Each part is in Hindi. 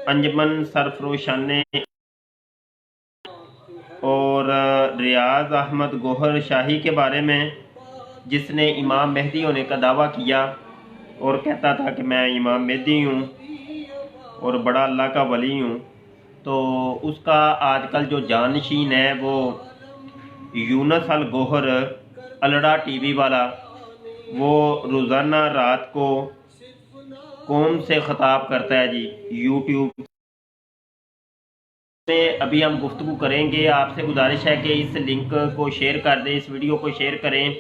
अंजमन सरफरोशाने और रियाज अहमद गोहर शाही के बारे में, जिसने इमाम मेहदी होने का दावा किया और कहता था कि मैं इमाम मेहदी हूँ और बड़ा अल्लाह का वली हूँ। तो उसका आजकल जो जानशीन है वो यूनस अल गोहर अलड़ा टीवी वाला, वो रोज़ाना रात को कौम से ख़िताब करता है जी यूट्यूब पे। अभी हम गुफ्तगू करेंगे। आपसे गुजारिश है कि इस लिंक को शेयर कर दें, इस वीडियो को शेयर करें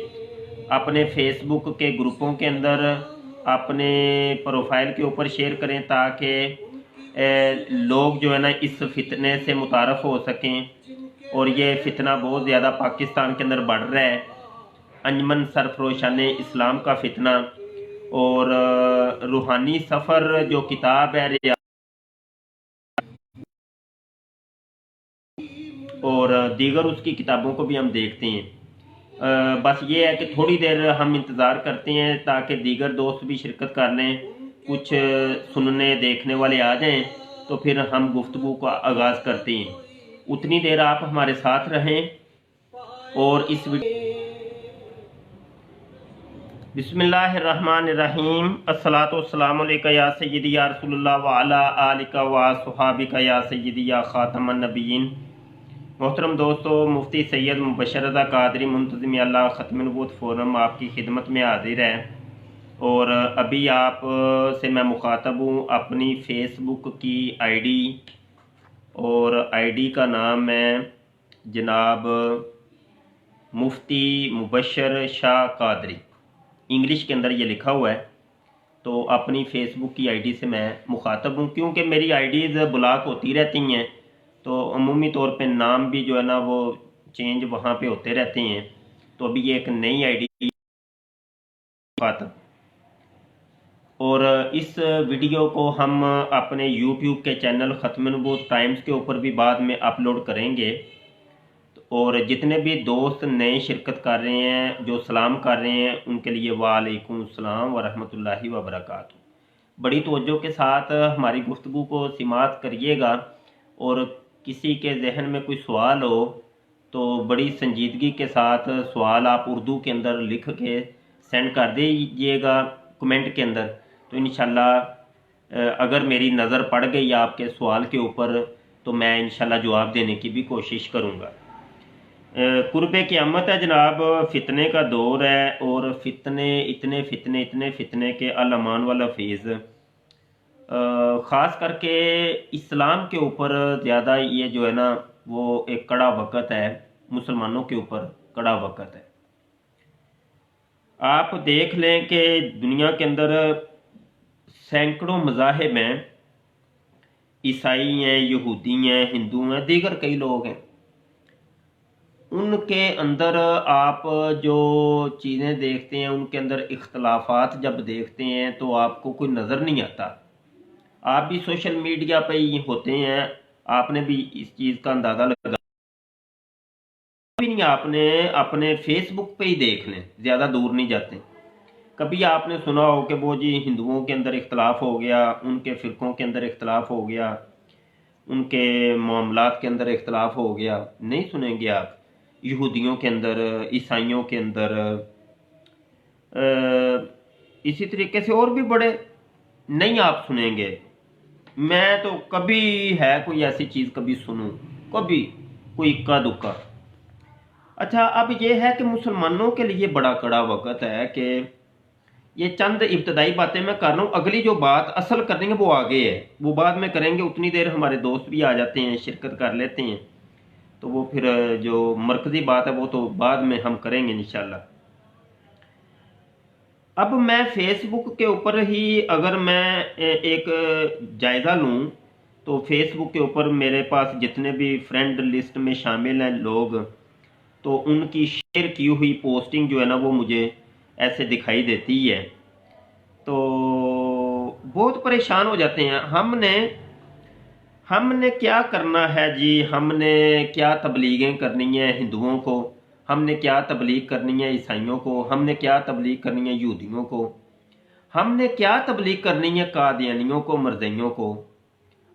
अपने फेसबुक के ग्रुपों के अंदर, अपने प्रोफाइल के ऊपर शेयर करें ताकि लोग जो है ना इस फितने से मुतारफ़ हो सकें। और ये फितना बहुत ज़्यादा पाकिस्तान के अंदर बढ़ रहा है, अंजमन सरफरोशान इस्लाम का फितना। और रूहानी सफ़र जो किताब है और दीगर उसकी किताबों को भी हम देखते हैं। बस ये है कि थोड़ी देर हम इंतज़ार करते हैं ताकि दीगर दोस्त भी शिरकत कर लें, कुछ सुनने देखने वाले आ जाएं, तो फिर हम गुफ्तगू का आगाज़ करते हैं। उतनी देर आप हमारे साथ रहें। और इस बिस्मिल्लाहिर्रहमानिर्रहीम, अस्सलातु वस्सलामु अलैका या सय्यदी या रसूलल्लाह व अला आलिका व अस्हाबिका या सय्यदी या खातमन नबिय्यीन। मोहतरम दोस्तों, मुफ्ती सैयद मुबशर रज़ा कादरी मुंतज़िम अल्लाह ख़त्म नबूवत फ़ोरम आपकी खिदमत में हाजिर है। और अभी आप से मैं मुखातब हूँ अपनी फ़ेसबुक की आईडी, और आईडी का नाम है जनाब मुफ्ती मुबशर शाह कादरी, इंग्लिश के अंदर ये लिखा हुआ है। तो अपनी फ़ेसबुक की आईडी से मैं मुखातब हूँ, क्योंकि मेरी आईडीज़ ब्लॉक होती रहती हैं, तो अमूमी तौर पे नाम भी जो है ना वो चेंज वहाँ पे होते रहते हैं। तो अभी ये एक नई आईडी मुखातब। और इस वीडियो को हम अपने यूट्यूब के चैनल ख़त्म नबूवत टाइम्स के ऊपर भी बाद में अपलोड करेंगे। और जितने भी दोस्त नए शिरकत कर रहे हैं, जो सलाम कर रहे हैं, उनके लिए वालेकुम सलाम व रहमतुल्लाहि व बरकातहू। बड़ी तवज्जो के साथ हमारी गुफ्तगू को समाअत करिएगा। और किसी के जहन में कोई सवाल हो तो बड़ी संजीदगी के साथ सवाल आप उर्दू के अंदर लिख के सेंड कर दीजिएगा कमेंट के अंदर। तो इंशाल्लाह अगर मेरी नज़र पड़ गई आपके सवाल के ऊपर तो मैं इंशाल्लाह जवाब देने की भी कोशिश करूँगा। कुर्बे क़यामत है जनाब, फितने का दौर है, और इतने फितने के अल-अमान वाला फेज़, ख़ास करके इस्लाम के ऊपर ज़्यादा ये जो है ना वो एक कड़ा वक़्त है, मुसलमानों के ऊपर कड़ा वक़्त है। आप देख लें कि दुनिया के अंदर सैकड़ों मज़ाहिब हैं, ईसाई हैं, यहूदी हैं, हिंदू हैं, दीगर कई लोग हैं। उनके अंदर आप जो चीज़ें देखते हैं उनके अंदर इख्तलाफात जब देखते हैं तो आपको कोई नज़र नहीं आता। आप भी सोशल मीडिया पे ही होते हैं, आपने भी इस चीज़ का अंदाज़ा लगा भी नहीं। आपने अपने फेसबुक पे ही देख लें, ज़्यादा दूर नहीं जाते। कभी आपने सुना हो कि वो जी हिंदुओं के अंदर इख्तलाफ हो गया, उनके फ़िरक़ों के अंदर इख्तलाफ हो गया, उनके मामलात के अंदर इख्तलाफ हो गया? नहीं सुनेंगे आप। यहूदियों के अंदर, ईसाइयों के अंदर, इसी तरीके से और भी बड़े नहीं आप सुनेंगे। मैं तो कभी है कोई ऐसी चीज़ कभी सुनूं, कभी कोई इक्का दुक्का। अच्छा, अब ये है कि मुसलमानों के लिए बड़ा कड़ा वक़्त है कि ये चंद इब्तदाई बातें मैं कर रहा हूँ, अगली जो बात असल करनी है वो आगे है, वो बाद में करेंगे। उतनी देर हमारे दोस्त भी आ जाते हैं, शिरकत कर लेते हैं, तो वो फिर जो मरकज़ी बात है वो तो बाद में हम करेंगे इंशाल्लाह। अब मैं फेसबुक के ऊपर ही अगर मैं एक जायज़ा लूँ तो फेसबुक के ऊपर मेरे पास जितने भी फ्रेंड लिस्ट में शामिल हैं लोग, तो उनकी शेयर की हुई पोस्टिंग जो है ना वो मुझे ऐसे दिखाई देती है। तो बहुत परेशान हो जाते हैं। हमने क्या करना है जी, हमने क्या तबलीगें करनी है हिंदुओं को, हमने क्या तबलीग करनी है ईसाइयों को, हमने क्या तबलीग करनी है यहूदियों को, हमने क्या तबलीग करनी है कादियानियों को, मरज़इयों को?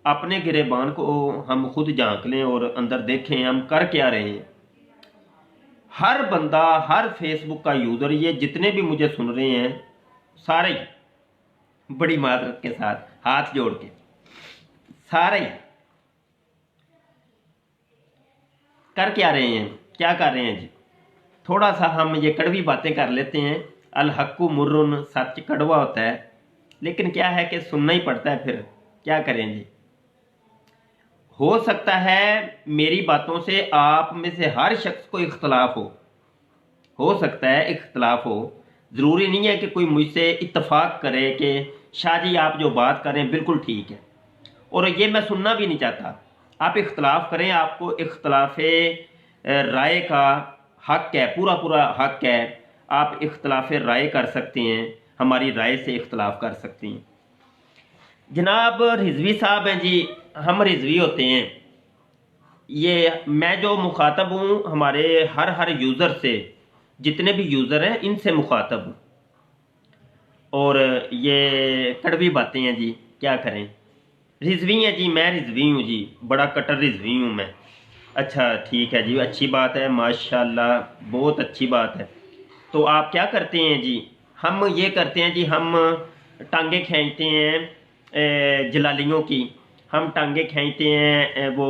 अपने गिरेबान को हम खुद झांक लें और अंदर देखें हम कर क्या रहे हैं। हर बंदा, हर फेसबुक का यूज़र, ये जितने भी मुझे सुन रहे हैं सारे ही, बड़ी मादरत के साथ हाथ जोड़ के सारे ही कर क्या रहे हैं, क्या कर रहे हैं जी? थोड़ा सा हम ये कड़वी बातें कर लेते हैं। अल हक्कु मुर्रुन, सच कड़वा होता है, लेकिन क्या है कि सुनना ही पड़ता है, फिर क्या करें जी। हो सकता है मेरी बातों से आप में से हर शख्स को इख्तलाफ हो सकता है इख्तलाफ हो। ज़रूरी नहीं है कि कोई मुझसे इत्तफाक करे कि शाह जी आप जो बात करें बिल्कुल ठीक है, और ये मैं सुनना भी नहीं चाहता। आप इख्तलाफ करें, आपको इख्तलाफ राय का हक है, पूरा पूरा हक है। आप इख्तलाफ राय कर सकते हैं, हमारी राय से इख्तलाफ कर सकते हैं। जनाब रिजवी साहब हैं जी, हम रिजवी होते हैं। ये मैं जो मुखातब हूँ हमारे हर यूज़र से, जितने भी यूज़र हैं इनसे मुखातब हूँ, और ये कड़वी बातें हैं जी, क्या करें। रिजवी हैं जी, मैं रिजवी हूँ जी, बड़ा कट्टर रिजवी हूँ मैं। अच्छा ठीक है जी, अच्छी बात है, माशाल्लाह, बहुत अच्छी बात है। तो आप क्या करते हैं जी? हम ये करते हैं जी, हम टांगे खींचते हैं जलालियों की, हम टांगे खींचते हैं वो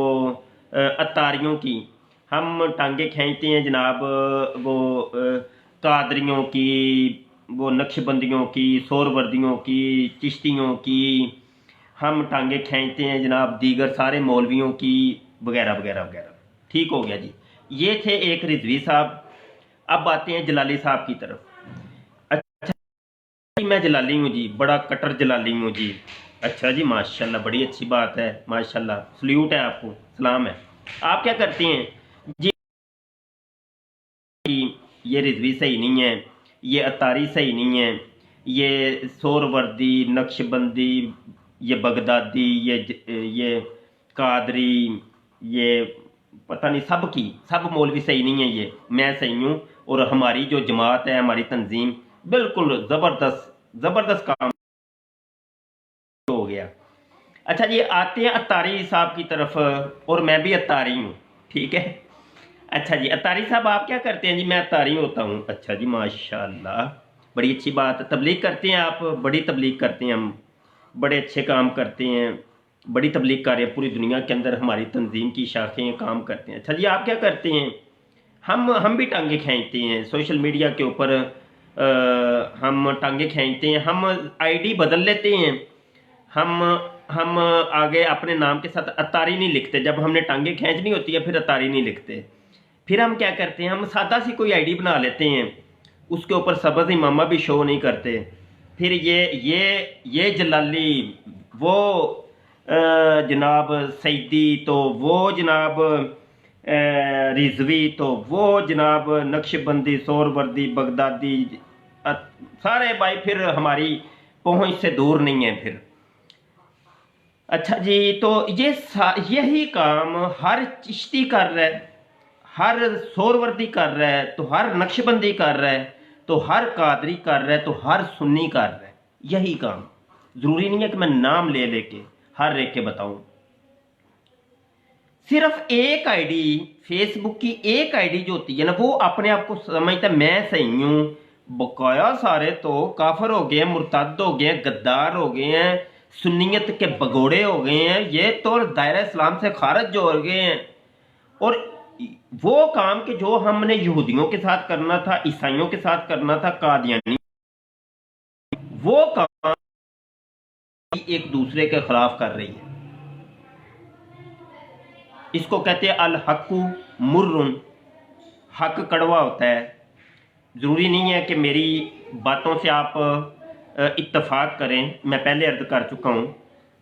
अतारियों की, हम टांगे खींचते हैं जनाब वो कादरियों की, वो नक्शबंदियों की, सोरवर्दियों की, चिश्तियों की, हम टांगे खींचते हैं जनाब दीगर सारे मौलवियों की, वगैरह वगैरह वगैरह। ठीक हो गया जी, ये थे एक रिजवी साहब। अब आते हैं जलाली साहब की तरफ। अच्छा जी, मैं जलाली हूँ जी, बड़ा कट्टर जलाली हूँ जी। अच्छा जी, माशाल्लाह, बड़ी अच्छी बात है, माशाल्लाह, सल्यूट है आपको, सलाम है। आप क्या करते हैं जी? ये रिजवी सही नहीं है, ये अतारी सही नहीं है, ये सोरवर्दी, नक्शबंदी, ये बगदादी, ये कादरी, ये पता नहीं, सब मौलवी सही नहीं है, ये मैं सही हूँ। और हमारी जो जमात है, हमारी तंजीम बिल्कुल ज़बरदस्त ज़बरदस्त काम हो गया। अच्छा जी, आते हैं अतारी साहब की तरफ, और मैं भी अतारी हूँ, ठीक है। अच्छा जी, अतारी साहब आप क्या करते हैं जी? मैं अतारी होता हूँ। अच्छा जी, माशाल्लाह, बड़ी अच्छी बात है। तबलीग करते हैं आप? बड़ी तबलीग करते हैं हम, बड़े अच्छे काम करते हैं, बड़ी तबलीग कर रहे हैं पूरी दुनिया के अंदर, हमारी तंजीम की शाखें काम करते हैं। अच्छा जी, आप क्या करते हैं? हम भी टांगे खींचते हैं सोशल मीडिया के ऊपर, हम टांगे खींचते हैं, हम आईडी बदल लेते हैं, हम हम आगे अपने नाम के साथ अतारी नहीं लिखते। जब हमने टांगे खींचनी होती है फिर अतारी नहीं लिखते। फिर हम क्या करते हैं, हम सादा सी कोई आईडी बना लेते हैं, उसके ऊपर सब्ज़ इमामा भी शो नहीं करते। फिर ये जलाली, वो जनाब सईदी, तो वो जनाब रिजवी, तो वो जनाब नक्शबंदी, सोरवर्दी, बगदादी, सारे भाई फिर हमारी पहुंच से दूर नहीं है फिर। अच्छा जी, तो यही काम हर चिश्ती कर रहा है, हर सोरवर्दी कर रहा है, तो हर नक्शबंदी कर रहा है, तो हर कादरी कर रहा है, तो हर सुन्नी कर रहा है, यही काम। ज़रूरी नहीं है कि मैं नाम ले लेके हर एक के बताऊं। सिर्फ एक आईडी, फेसबुक की एक आईडी जो होती है ना, वो अपने आप को समझता है मैं सही हूं। बकाया सारे तो काफिर हो गए हैं, मुर्तद हो गए हैं, गद्दार हो गए हैं, सुन्नियत के भगोड़े हो गए हैं, ये तो दायरा इस्लाम से खारिज हो गए हैं। और वो काम के जो हमने यहूदियों के साथ करना था, ईसाइयों के साथ करना था, कादियानी, वो काम एक दूसरे के खिलाफ कर रही है। इसको कहते हैं अल हक्कु मुर्रुन, हक कड़वा होता है। ज़रूरी नहीं है कि मेरी बातों से आप इत्तफाक करें, मैं पहले अर्ज कर चुका हूँ।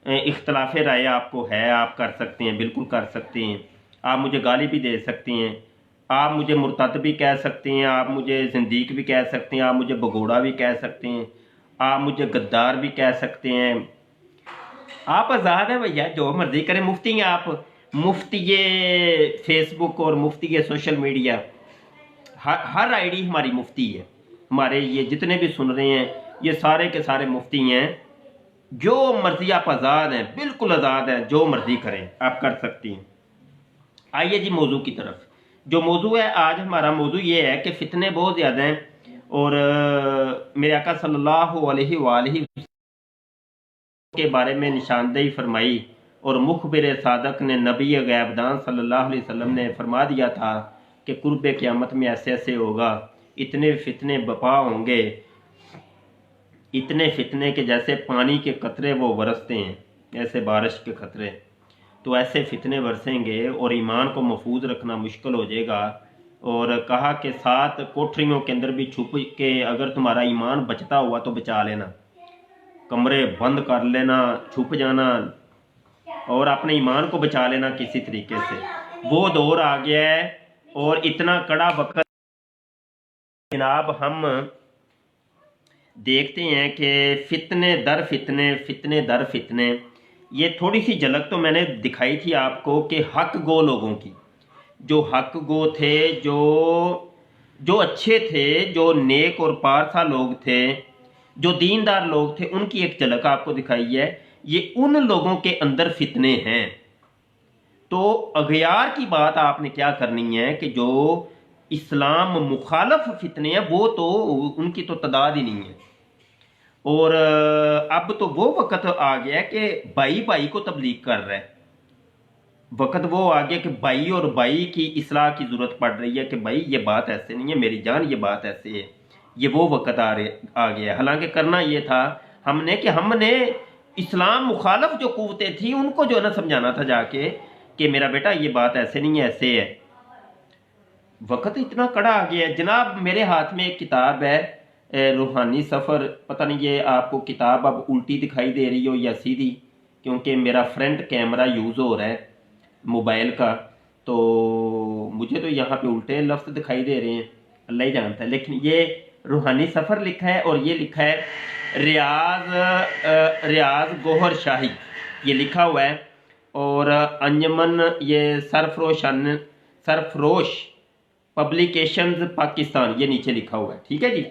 इख्तलाफ राय आपको है, आप कर सकते हैं, बिल्कुल कर सकते हैं। आप मुझे गाली भी दे सकते हैं, आप मुझे मुर्तद भी कह सकते हैं, आप मुझे जिंदीक भी कह सकते हैं, आप मुझे भगोड़ा भी कह सकते हैं, आप मुझे गद्दार भी कह सकते हैं। आप आज़ाद हैं भैया, जो मर्जी करें। मुफ्ती हैं आप, मुफ्ती ये फेसबुक और मुफ्ती ये सोशल मीडिया, हर आईडी हमारी मुफ्ती है। हमारे ये जितने भी सुन रहे हैं ये सारे के सारे मुफ्ती हैं, जो मर्जी आप आज़ाद हैं, बिल्कुल आज़ाद हैं, जो मर्जी करें आप कर सकती हैं। आइए जी मौजू की तरफ। जो मौजू है आज हमारा मौजू ये है कि फितने बहुत ज़्यादा हैं और मेरे आका सल्लल्लाहु अलैहि वसल्लम के बारे में निशानदेही फरमाई और मुखबिर सादक ने नबी गैबदान सल्लल्लाहु अलैहि वसल्लम ने फरमा दिया था कि कुर्ब क़यामत में ऐसे ऐसे होगा, इतने फितने बपा होंगे, इतने फितने के जैसे पानी के कतरे वो बरसते हैं, ऐसे बारिश के कतरे, तो ऐसे फितने बरसेंगे और ईमान को महफूज रखना मुश्किल हो जाएगा। और कहा कि 7 कोठरियों के अंदर भी छुप के अगर तुम्हारा ईमान बचता हुआ तो बचा लेना, कमरे बंद कर लेना, छुप जाना और अपने ईमान को बचा लेना किसी तरीके से। वो दौर आ गया है और इतना कड़ा वक्त जनाब हम देखते हैं कि फितने दर फितने, फितने दर फितने। ये थोड़ी सी झलक तो मैंने दिखाई थी आपको कि हक गो लोगों की, जो हक गो थे, जो अच्छे थे, जो नेक और पारसा लोग थे, जो दीनदार लोग थे, उनकी एक झलक आपको दिखाई है। ये उन लोगों के अंदर फितने हैं। तो अगयार की बात आपने क्या करनी है कि जो इस्लाम मुखालफ फितने हैं वो तो उनकी तो तादाद ही नहीं है। और अब तो वो वक्त आ गया कि भाई भाई को तबलीग कर रहा है। वक्त वो आ गया कि भाई और भाई की इस्लाह की जरूरत पड़ रही है कि भाई ये बात ऐसे नहीं है मेरी जान, ये बात ऐसे है। ये वो वक्त आ गया। हालांकि करना ये था हमने इस्लाम मुखालफ जो कुव्वतें थी उनको जो है ना समझाना था जाके कि मेरा बेटा ये बात ऐसे नहीं है, ऐसे है। वक्त इतना कड़ा आ गया है जनाब। मेरे हाथ में एक किताब है रूहानी सफ़र। पता नहीं ये आपको किताब अब उल्टी दिखाई दे रही हो या सीधी, क्योंकि मेरा फ्रंट कैमरा यूज़ हो रहा है मोबाइल का, तो मुझे तो यहाँ पे उल्टे लफ्ज़ दिखाई दे रहे हैं, अल्लाह ही जानता है। लेकिन ये रूहानी सफ़र लिखा है और ये लिखा है रियाज गोहर शाही, ये लिखा हुआ है। और अंजमन ये सरफरोश पब्लिकेशंस पाकिस्तान, ये नीचे लिखा हुआ है, ठीक है जी।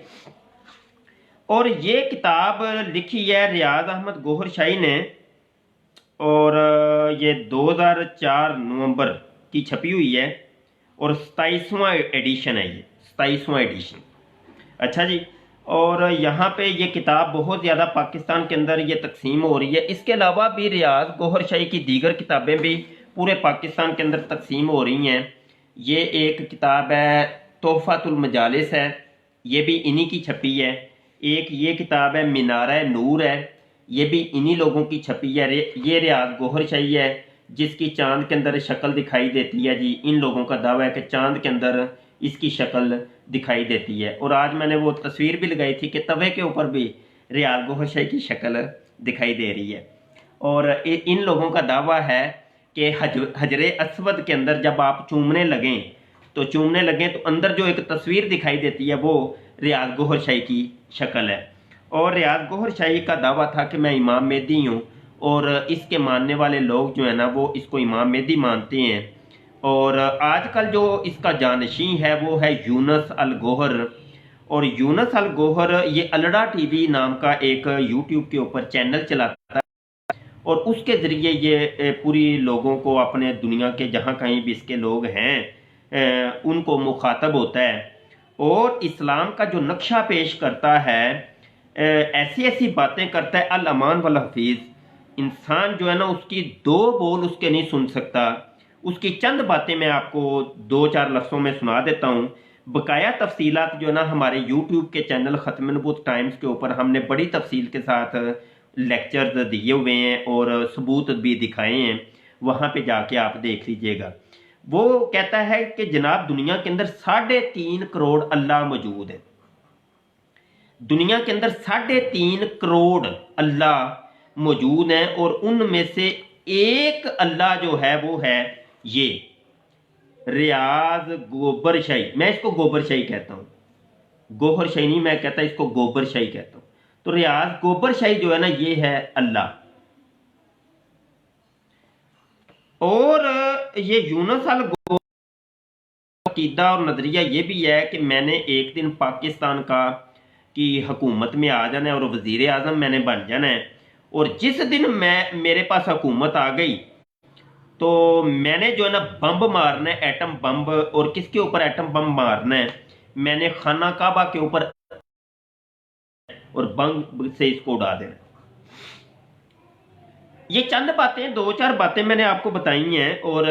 और ये किताब लिखी है रियाज अहमद गोहर शाही ने और ये 2004 नवंबर की छपी हुई है और 27वां एडिशन है, ये 27वां एडिशन। अच्छा जी। और यहाँ पे ये किताब बहुत ज़्यादा पाकिस्तान के अंदर ये तकसीम हो रही है। इसके अलावा भी रियाज गोहर शाही की दीगर किताबें भी पूरे पाकिस्तान के अंदर तकसीम हो रही हैं। ये एक किताब है तोहफ़ातुल मजालिस है, ये भी इन्हीं की छपी है। एक ये किताब है मीनारा नूर है, ये भी इन्हीं लोगों की छपी है। ये रियाज गोहर शाही है जिसकी चांद के अंदर शक्ल दिखाई देती है जी। इन लोगों का दावा है कि चांद के अंदर इसकी शक्ल दिखाई देती है। और आज मैंने वो तस्वीर भी लगाई थी कि तवे के ऊपर भी रियाज गोहर शाही की शक्ल दिखाई दे रही है। और इन लोगों का दावा है कि हजरे अस्वद के अंदर जब आप चूमने लगें तो अंदर जो एक तस्वीर दिखाई देती है वो रियाज गोहर शाही की शक्ल है। और रियाज गोहर शाही का दावा था कि मैं इमाम मेहदी हूँ और इसके मानने वाले लोग जो है ना वो इसको इमाम मेहदी मानते हैं। और आजकल जो इसका जानशी है वो है यूनस अल गोहर। और यूनस अल गोहर ये अल्लाह टीवी नाम का एक यूट्यूब के ऊपर चैनल चलाता है और उसके ज़रिए ये पूरी लोगों को अपने दुनिया के जहाँ कहीं भी इसके लोग हैं उनको मुखातब होता है और इस्लाम का जो नक्शा पेश करता है, ऐसी ऐसी बातें करता है। अल अमान वल हफीज़, इंसान जो है ना उसकी 2 बोल उसके नहीं सुन सकता। उसकी चंद बातें मैं आपको 2-4 लफ्ज़ों में सुना देता हूँ। बकाया तफसीलात जो है ना हमारे यूट्यूब के चैनल ख़त्म नबूवत टाइम्स के ऊपर हमने बड़ी तफसील के साथ लेक्चर्स दिए हुए हैं और सबूत भी दिखाए हैं, वहाँ पे जाके आप देख लीजिएगा। वो कहता है कि जनाब दुनिया के अंदर 3.5 करोड़ अल्लाह मौजूद है। दुनिया के अंदर 3.5 करोड़ अल्लाह मौजूद हैं और उनमें से एक अल्लाह जो है वो है ये रियाज गोबर शाही। मैं इसको गोबर शाही कहता हूँ, गोहर शाही नहीं मैं कहता, इसको गोबर शाही कहता हूँ। तो रियाज गोबर शाही जो है ना ये है अल्लाह। और ये यूनुस अल गोहर अकीदा और नजरिया ये भी है कि मैंने एक दिन पाकिस्तान का की हुकूमत में आ जाना है और वज़ीर आज़म मैंने बन जाना है। और जिस दिन मेरे पास हुकूमत आ गई तो मैंने जो है ना बम मारना है, एटम बम। और किसके ऊपर एटम बम मारना है? मैंने खाना काबा के ऊपर, और बम से इसको उड़ा देना। ये चंद बातें, दो चार बातें मैंने आपको बताई हैं और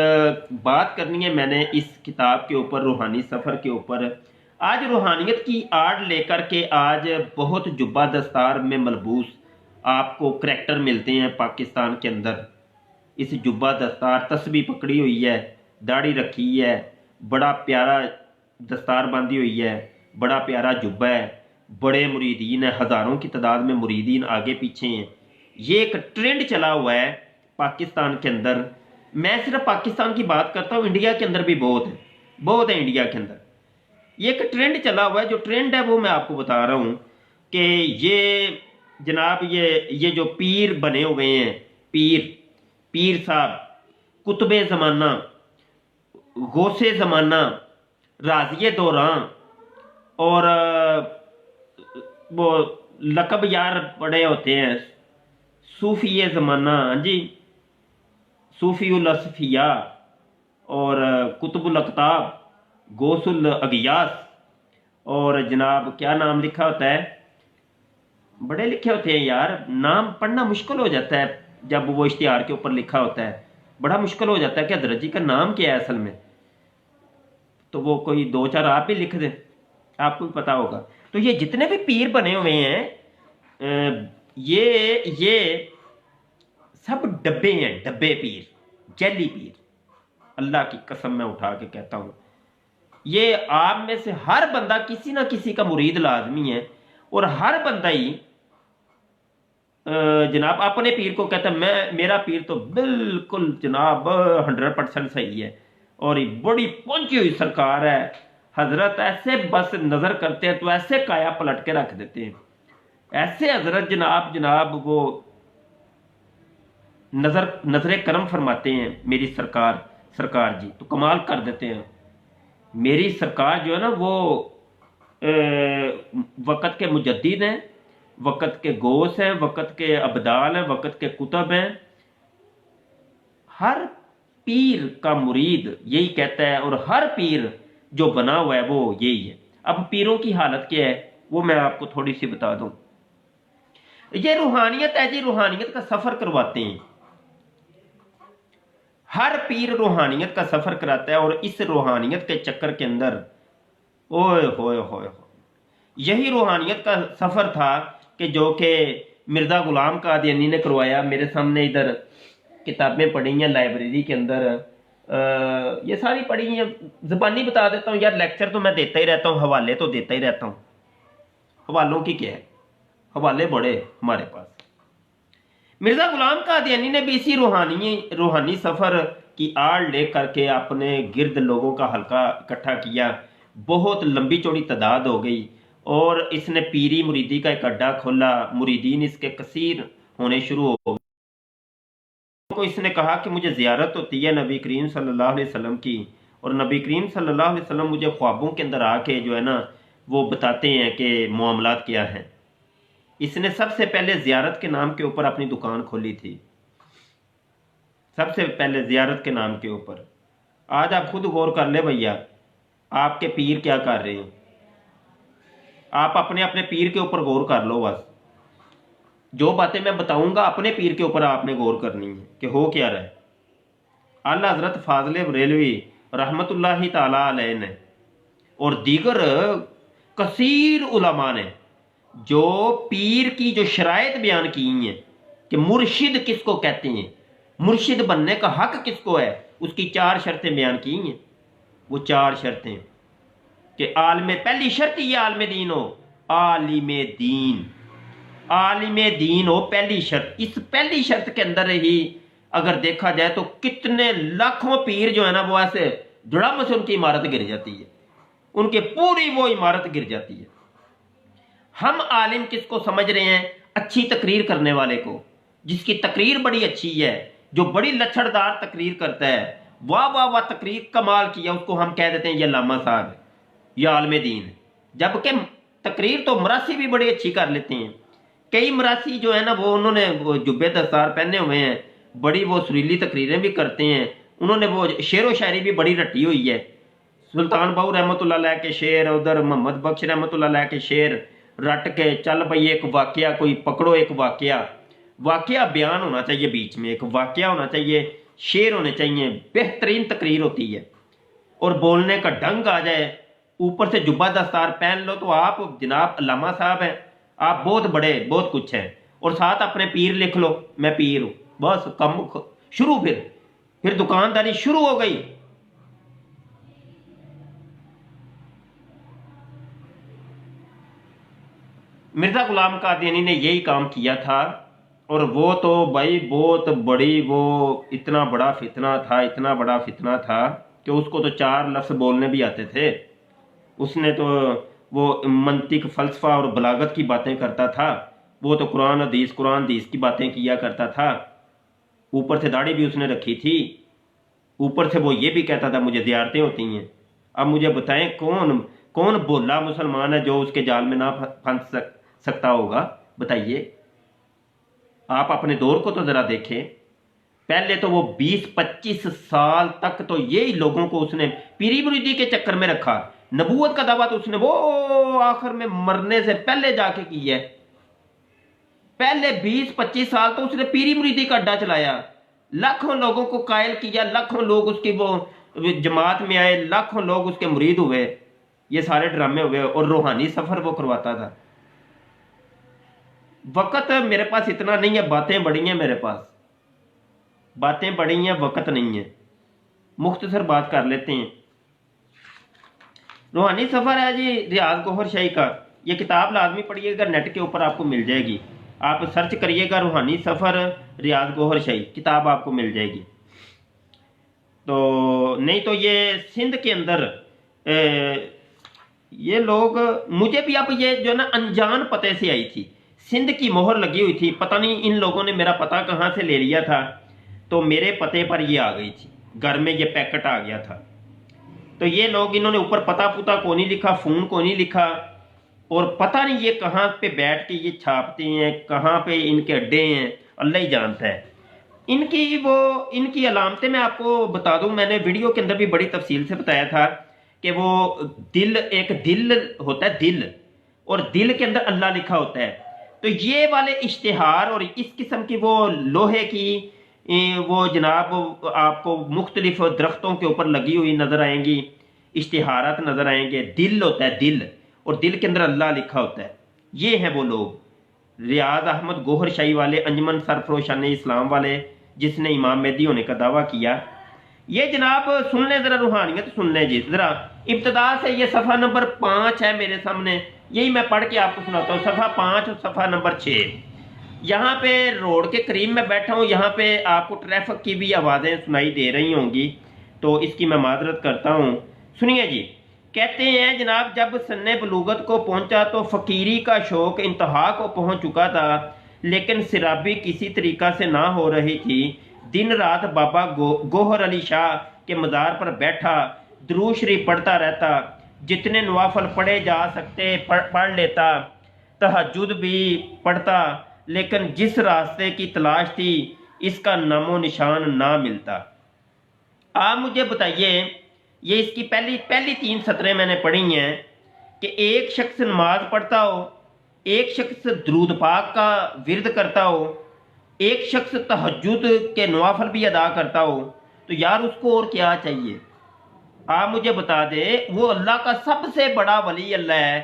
बात करनी है मैंने इस किताब के ऊपर, रूहानी सफ़र के ऊपर। आज रूहानियत की आड़ लेकर के आज बहुत जुब्बा दस्तार में मलबूस आपको करैक्टर मिलते हैं पाकिस्तान के अंदर। इस जुब्बा दस्तार, तस्बीह पकड़ी हुई है, दाढ़ी रखी है, बड़ा प्यारा दस्तार बांधी हुई है, बड़ा प्यारा जुब्बा है, बड़े मुरीदीन है, हज़ारों की तादाद में मुरीदीन आगे पीछे हैं। ये एक ट्रेंड चला हुआ है पाकिस्तान के अंदर। मैं सिर्फ पाकिस्तान की बात करता हूँ, इंडिया के अंदर भी बहुत है इंडिया के अंदर। ये एक ट्रेंड चला हुआ है। जो ट्रेंड है वो मैं आपको बता रहा हूँ कि ये जनाब ये जो पीर बने हुए हैं, पीर साहब, कुतुबे ज़माना, गौसे ज़माना, राज़िए दौरान, और वो लकब यार पड़े होते हैं, सूफी ज़माना, हाँ जी, सूफीउल असफिया, और कुतुबुल अक़ताब, गौसुल अगियास, और जनाब क्या नाम लिखा होता है, बड़े लिखे होते हैं यार, नाम पढ़ना मुश्किल हो जाता है जब वो इश्तिहार के ऊपर लिखा होता है। बड़ा मुश्किल हो जाता है कि हज़रत जी का नाम क्या है असल में। तो वो कोई दो चार आप भी लिख दें, आपको भी पता होगा। तो ये जितने भी पीर बने हुए हैं, ये सब डब्बे हैं, डब्बे पीर, जैली पीर। अल्लाह की कसम मैं उठा के कहता हूँ, ये आप में से हर बंदा किसी ना किसी का मुरीद लाजमी है। और हर बंदा ही जनाब अपने पीर को कहता है मेरा पीर तो बिल्कुल जनाब 100% सही है, और ये बड़ी पहुंची हुई सरकार है। हजरत ऐसे बस नजर करते हैं तो ऐसे काया पलट के रख देते हैं, ऐसे हजरत जनाब वो नजर करम फरमाते हैं मेरी सरकार जी, तो कमाल कर देते हैं। मेरी सरकार जो है ना वो वक़्त के मुजद्दिद हैं, वक़्त के गौस हैं, वक़्त के अब्दाल हैं, वक़्त के कुतब हैं। हर पीर का मुरीद यही कहता है, और हर पीर जो बना हुआ है वो यही है। अब पीरों की हालत क्या है वो मैं आपको थोड़ी सी बता दूं। ये रूहानियत है जी, रूहानियत का सफर करवाते हैं। हर पीर रूहानियत का सफर कराता है, और इस रूहानियत के चक्कर के अंदर ओए होए होए, यही रूहानियत का सफर था कि जो कि मिर्जा गुलाम कादियानी ने करवाया। मेरे सामने इधर किताबें पढ़ी हैं लाइब्रेरी के अंदर, ये सारी पढ़ी हैं। ज़बानी बता देता हूँ यार, लेक्चर तो मैं देता ही रहता हूँ, हवाले तो देता ही रहता हूँ। हवालों की क्या है, हवाले बड़े हमारे पास। मिर्जा गुलाम कादियानी ने भी इसी रूहानी सफर की आड़ ले करके अपने गिर्द लोगों का हल्का इकट्ठा किया। बहुत लंबी चौड़ी तादाद हो गई, और इसने पीरी मुरीदी का एक अड्डा खोला। मुरीदीन इसके कसीर होने शुरू हो गए। को इसने कहा कि मुझे ज़ियारत होती है नबी करीम सल्लल्लाहु अलैहि वसल्लम की, और नबी करीम सल्लल्लाहु अलैहि वसल्लम मुझे ख्वाबों के अंदर आके जो है ना वो बताते हैं कि मामलात क्या हैं। इसने सबसे पहले ज़ियारत के नाम के ऊपर अपनी दुकान खोली थी, सबसे पहले ज़ियारत के नाम के ऊपर। आज आप खुद गौर कर ले भैया, आपके पीर क्या कर रहे हैं। आप अपने अपने पीर के ऊपर गौर कर लो। बस जो बातें मैं बताऊंगा अपने पीर के ऊपर आपने गौर करनी है कि हो क्या रहा है। आला हजरत फाजले बरेलवी रहमतुल्लाहि ताला अलैह ने और दीगर कसीर उलमा ने जो पीर की जो शराइत बयान की हैं कि मुर्शिद किसको कहते हैं, मुर्शिद बनने का हक किसको है, उसकी 4 शर्तें बयान की हैं। वो 4 शर्तें कि पहली शर्त ये आलिम दीन हो, आलिम दीन हो, पहली शर्त। इस पहली शर्त के अंदर ही अगर देखा जाए तो कितने लाखों पीर जो है ना वो ऐसे धड़म से उनकी इमारत गिर जाती है, उनके पूरी वो इमारत गिर जाती है। हम आलिम किसको समझ रहे हैं? अच्छी तकरीर करने वाले को, जिसकी तकरीर बड़ी अच्छी है, जो बड़ी लच्छड़दार तकरीर करता है, वाह वाह वाह तकरीर कमाल किया, उसको हम कह देते हैं ये लामा साहब है, ये आलिम दीन है। जबकि तकरीर तो मरासी भी बड़ी अच्छी कर लेते हैं। कई मरासी जो है ना वो उन्होंने वो जुब्बे दस्तार पहने हुए हैं, बड़ी वो सुरीली तकरीरें भी करते हैं। उन्होंने वो शेर व शायरी भी बड़ी रटी हुई है। सुल्तान बाहू रहमतुल्लाह अलैह के शेर, उधर मोहम्मद बख्श रहमतुल्लाह अलैह के शेर रट के चल भाई एक वाकया कोई पकड़ो, एक वाकया बयान होना चाहिए, बीच में एक वाकया होना चाहिए, शेर होने चाहिए, बेहतरीन तकरीर होती है। और बोलने का ढंग आ जाए, ऊपर से जुब्बा दस्तार पहन लो तो आप जनाब अल्लामा साहब हैं, आप बहुत बड़े बहुत कुछ हैं। और साथ अपने पीर लिख लो, मैं पीर हूं, बस कम शुरू। फिर दुकानदारी शुरू हो गई। मिर्जा गुलाम कादियानी ने यही काम किया था। और वो तो भाई बहुत बड़ी वो इतना बड़ा फितना था, इतना बड़ा फितना था कि उसको तो 4 लफ्ज बोलने भी आते थे। उसने तो वो मंतिक फलसफा और बलागत की बातें करता था। वो तो कुरान हदीस की बातें किया करता था। ऊपर से दाढ़ी भी उसने रखी थी। ऊपर से वो ये भी कहता था मुझे ज़ियारतें होती हैं। अब मुझे बताएं कौन कौन बोला मुसलमान है जो उसके जाल में ना फंस सकता होगा? बताइए। आप अपने दौर को तो जरा देखें। पहले तो वो 20-25 साल तक तो यही लोगों को उसने पीरी मुरीदी के चक्कर में रखा। नबूवत का दावा तो उसने वो आखिर में मरने से पहले जाके की है। पहले 20-25 साल तो उसने पीरी मुरीदी का अड्डा चलाया, लाखों लोगों को कायल किया, लाखों लोग उसकी वो जमात में आए, लाखों लोग उसके मुरीद हुए। ये सारे ड्रामे हुए। और रूहानी सफर वो करवाता था। वक्त मेरे पास इतना नहीं है, बातें बड़ी हैं मेरे पास, बातें बड़ी हैं, वक्त नहीं है। मुख्तसर बात कर लेते हैं। रूहानी सफर है जी रियाज गौहर शाही का। ये किताब लाजमी पढ़िएगा, नेट के ऊपर आपको मिल जाएगी। आप सर्च करिएगा रूहानी सफर रियाज गौहर शाही, किताब आपको मिल जाएगी। तो नहीं तो ये सिंध के अंदर ये लोग, मुझे भी अब ये जो ना अनजान पते से आई थी, सिंध की मोहर लगी हुई थी। पता नहीं इन लोगों ने मेरा पता कहाँ से ले लिया था, तो मेरे पते पर ये आ गई थी, घर में ये पैकेट आ गया था। तो ये लोग, इन्होंने ऊपर पता पुता को नहीं लिखा, फोन को नहीं लिखा, और पता नहीं ये कहाँ पे बैठ के ये छापते हैं, कहाँ पे इनके अड्डे हैं, अल्लाह ही जानता है। इनकी अलामतें मैं आपको बता दूं, मैंने वीडियो के अंदर भी बड़ी तफसील से बताया था कि वो एक दिल होता है, दिल, और दिल के अंदर अल्लाह लिखा होता है। तो ये वाले इश्तिहार और इस किस्म की वो लोहे की वो जनाब आपको मुख्तलिफ दरख्तों के ऊपर लगी हुई नजर आएंगी, इश्तिहारात नजर आएंगे। दिल होता है दिल, और दिल के अंदर अल्लाह लिखा होता है। ये हैं वो लोग, रियाज अहमद गौहर शाही वाले, अंजमन सरफरोशान इस्लाम वाले, जिसने इमाम मेहदी होने का दावा किया। ये जनाब सुन लें जरा, रूहानियत सुन लें जी जरा। इब्तदा से ये सफ़ा नंबर 5 है मेरे सामने, यही मैं पढ़ के आपको सुनाता हूँ। सफ़ा 5 और सफ़ा नंबर 6। यहाँ पे रोड के करीब में बैठा हूँ, यहाँ पे आपको ट्रैफिक की भी आवाज़ें सुनाई दे रही होंगी, तो इसकी मैं माजरत करता हूँ। सुनिए जी। कहते हैं जनाब, जब सन्ने बलूगत को पहुंचा तो फ़कीरी का शौक इंतहा को पहुंच चुका था, लेकिन सिराबी किसी तरीका से ना हो रही थी। दिन रात बाबा गौहर अली शाह के मज़ार पर बैठा दुरूद शरीफ पढ़ता रहता। जितने नवाफल पढ़े जा सकते पढ़ लेता, तहज्जुद भी पढ़ता, लेकिन जिस रास्ते की तलाश थी इसका नामो निशान ना मिलता। आप मुझे बताइए, ये इसकी पहली 3 सतरें मैंने पढ़ी हैं कि एक शख्स नमाज पढ़ता हो, एक शख्स दरूद पाक का विरद करता हो, एक शख्स तहज्जुद के नवाफल भी अदा करता हो, तो यार उसको और क्या चाहिए? आप मुझे बता दे, वो अल्लाह का सबसे बड़ा वली अल्लाह है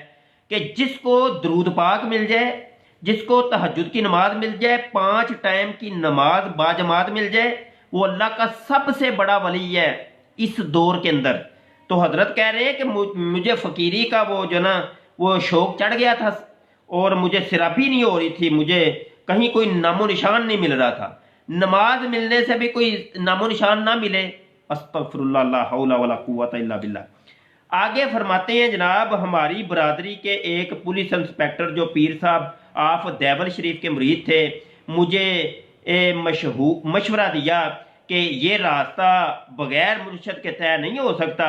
कि जिसको दरूद पाक मिल जाए, जिसको तहज्जुद की नमाज मिल जाए, 5 टाइम की नमाज बाजमात मिल जाए, वो अल्लाह का सबसे बड़ा वली है इस दौर के अंदर। तो हजरत कह रहे हैं कि मुझे फ़कीरी का वो जो ना वो शौक चढ़ गया था, और मुझे सिराबी नहीं हो रही थी, मुझे कहीं कोई नामो निशान नहीं मिल रहा था। नमाज मिलने से भी कोई नामो निशान ना मिले, अस्तगफिरुल्लाह ला हौला वला कुव्वता इल्ला बिल्लाह। आगे फरमाते हैं जनाब, हमारी बरादरी के एक पुलिस इंस्पेक्टर जो पीर साहब आफ देवल शरीफ के मुरीद थे, मुझे मशवरा दिया कि ये रास्ता बगैर मुर्शद के तय नहीं हो सकता।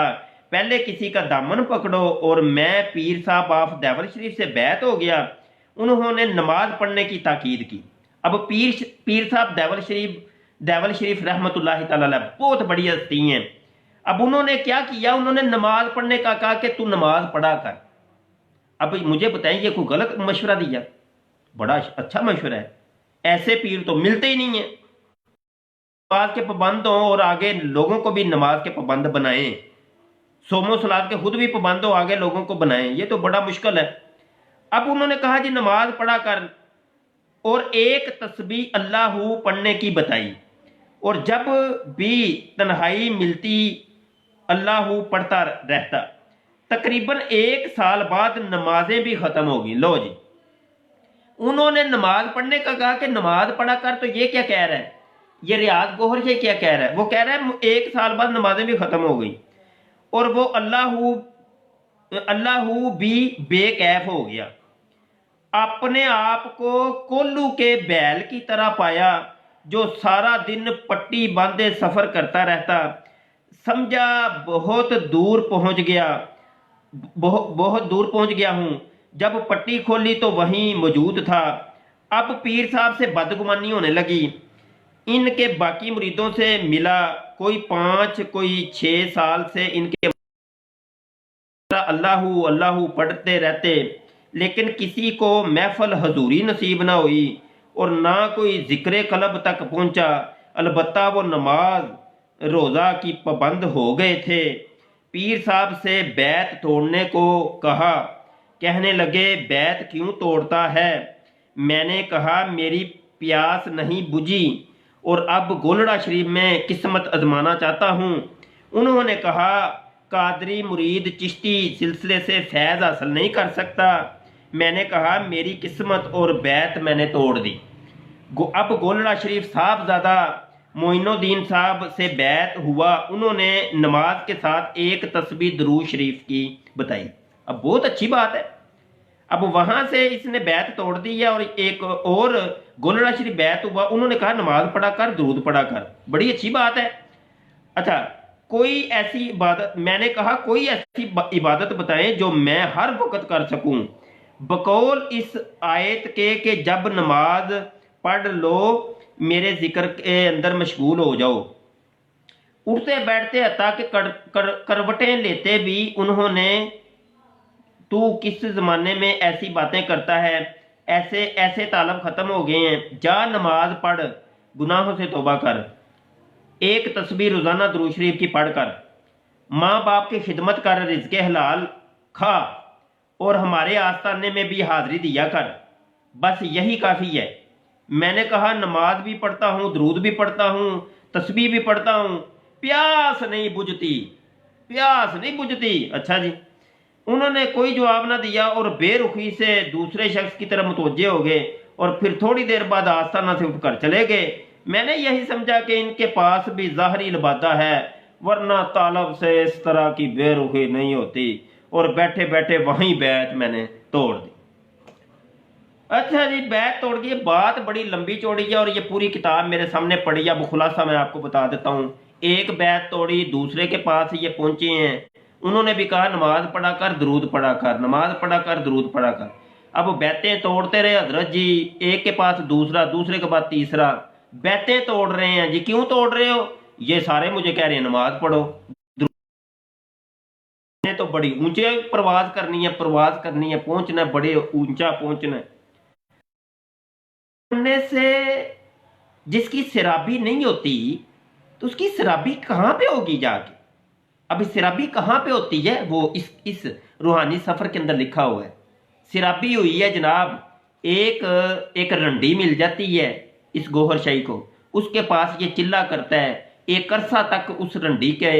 पहले किसी का दामन पकड़ो, और मैं पीर साहब ऑफ देवल शरीफ से बैत हो गया। उन्होंने नमाज पढ़ने की ताकीद की। अब पीर साहब देवल शरीफ रहमतुल्लाहि तआला अलैह बहुत बड़ी हस्ती हैं। अब उन्होंने क्या किया, उन्होंने नमाज पढ़ने का कहा कि तू नमाज पढ़ा कर। अब मुझे बताएं, ये कोई गलत मशवरा दिया? बड़ा अच्छा मशवरा है, ऐसे पीर तो मिलते ही नहीं है। नमाज के पाबंद हों और आगे लोगों को भी नमाज के पाबंद बनाएं, सोमो सलाद के खुद भी पाबंद हो, आगे लोगों को बनाएं, ये तो बड़ा मुश्किल है। अब उन्होंने कहा जी नमाज पढ़ा कर, और एक तस्बीह अल्लाहू पढ़ने की बताई, और जब भी तन्हाई मिलती अल्लाहू पढ़ता रहता। तकरीबन 1 साल बाद नमाजें भी खत्म होगी। लो जी, उन्होंने नमाज पढ़ने का कहा कि नमाज पढ़ा कर, तो ये क्या कह रहा है, ये रियाज गोहर से क्या कह रहा है? वो कह रहा है 1 साल बाद नमाजें भी खत्म हो गई, और वो अल्लाहू भी बेकैफ हो गया। अपने आप को कोल्लू के बैल की तरह पाया, जो सारा दिन पट्टी बांधे सफर करता रहता। समझा बहुत दूर पहुंच गया, बहुत दूर पहुंच गया हूं। जब पट्टी खोली तो वहीं मौजूद था। अब पीर साहब से बदगुमानी होने लगी। इनके बाकी मुरीदों से मिला, कोई 5 कोई 6 साल से इनके अल्लाहू अल्लाहू पढ़ते रहते, लेकिन किसी को महफल हजूरी नसीब ना हुई और ना कोई जिक्र कलब तक पहुंचा। अलबत्ता वो नमाज रोज़ा की पाबंद हो गए थे। पीर साहब से बैत तोड़ने को कहा। कहने लगे बैत क्यों तोड़ता है? मैंने कहा मेरी प्यास नहीं बुझी और अब गोलड़ा शरीफ में किस्मत आजमाना चाहता हूँ। उन्होंने कहा कादरी मुरीद चिश्ती सिलसिले से फैज़ हासिल नहीं कर सकता। मैंने कहा मेरी किस्मत और बैत मैंने तोड़ दी। अब गोलड़ा शरीफ साहबजादा मोइनुद्दीन साहब से बैत हुआ। उन्होंने नमाज के साथ एक तस्बीह दरूद शरीफ की बताई। अब बहुत अच्छी बात है। अब वहां से इसने बैत तोड़ दी है और एक और गोलड़ा शरीफ बैत हुआ। उन्होंने कहा नमाज पढ़ा कर, दरूद पढ़ा कर, बड़ी अच्छी बात है। अच्छा, कोई ऐसी इबादत, मैंने कहा कोई ऐसी इबादत बताएं जो मैं हर वक्त कर सकूं, बकौल इस आयत के जब नमाज पढ़ लो मेरे जिक्र के अंदर मशगूल हो जाओ। उठते बैठते हत्ता कि करवटें लेते भी उन्होंने तू किस जमाने में ऐसी बातें करता है, ऐसे ऐसे तालब खत्म हो गए हैं, जा नमाज पढ़, गुनाहों से तौबा कर, एक तस्बीह रोजाना दरूद शरीफ की पढ़ कर, माँ बाप की खिदमत कर, रिज़्क़ हलाल खा और हमारे आस्थाने में भी हाजिरी दिया कर, बस यही काफ़ी है। मैंने कहा नमाज भी पढ़ता हूँ, दरूद भी पढ़ता हूँ, तस्बीह भी पढ़ता हूँ, प्यास नहीं बुझती, प्यास नहीं बुझती। अच्छा जी, उन्होंने कोई जवाब ना दिया और बेरुखी से दूसरे शख्स की तरफ मुतवज्जे हो गए और फिर थोड़ी देर बाद आस्थाना से उठकर चले गए। मैंने यही समझा कि इनके पास भी ज़ाहरी लबादा है, वरना तालब से इस तरह की बेरुखी नहीं होती। और बैठे बैठे वहीं बैत मैंने तोड़ दी। अच्छा जी, बैत तोड़ गई। बात बड़ी लंबी चौड़ी है और ये पूरी किताब मेरे सामने पड़ी है। अब खुलासा मैं आपको बता देता हूँ। एक बैत तोड़ी, दूसरे के पास ये पहुंचे हैं। उन्होंने भी कहा नमाज पढ़ा कर, दरूद पढ़ा कर, नमाज पढ़ा कर, दरूद पढ़ा कर। अब बैतें तोड़ते रहे हजरत जी, एक के पास दूसरा, दूसरे के बाद तीसरा, बैतें तोड़ रहे हैं जी। क्यों तोड़ रहे हो? ये सारे मुझे कह रहे हैं नमाज पढ़ो। तो बड़ी ऊंचे प्रवास करनी है, पहुंचना है, बड़े ऊंचा पहुंचना है। पढ़ने से जिसकी शराबी नहीं होती तो उसकी शराबी कहां पे होगी जाके? अब शराबी कहां पे होती है? वो इस रूहानी सफर के अंदर लिखा हुआ है। शराबी हुई है जनाब, एक रंडी मिल जाती है इस गोहर शाही को, उसके पास ये चिल्ला करता है, एक अरसा तक उस रंडी के